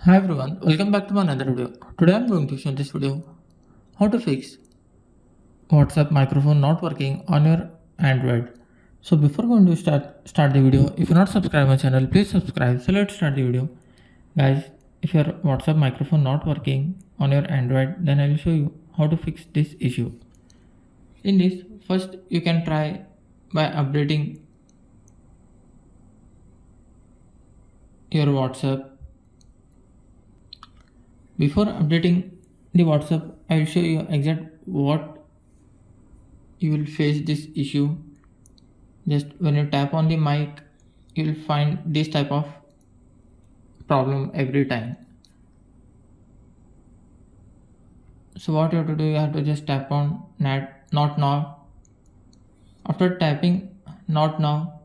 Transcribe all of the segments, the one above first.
Hi everyone, welcome back to my another video. Today I'm going to show in this video how to fix WhatsApp microphone not working on your Android. So before going to start the video, if you're not subscribed my channel, please subscribe. So let's start the video. Guys, if your WhatsApp microphone not working on your Android, then I will show you how to fix this issue. In this, first you can try by updating your WhatsApp. Before updating the WhatsApp, I will show you exact what you will face this issue. Just when you tap on the mic, you will find this type of problem every time. So what you have to do, you have to just tap on not now. After tapping not now,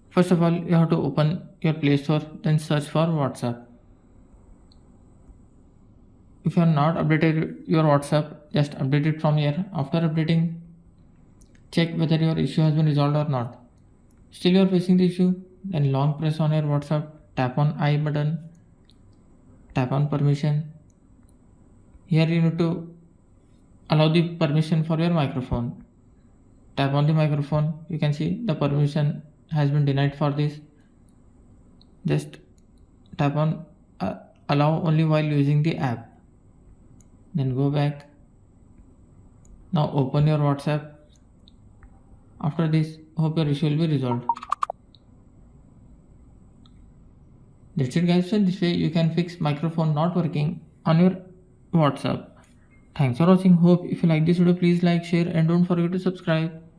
first of all you have to open your Play Store, then search for WhatsApp. If you are not updated your WhatsApp, just update it from here. After updating, check whether your issue has been resolved or not. Still you are facing the issue, then long press on your WhatsApp, tap on I button, tap on permission. Here you need to allow the permission for your microphone. Tap on the microphone, you can see the permission has been denied for this. Just tap on allow only while using the app. Then go back. Now open your WhatsApp. After this, hope your issue will be resolved. That's it guys. So this way you can fix microphone not working on your WhatsApp. Thanks for watching. Hope if you like this video, please like, share and don't forget to subscribe.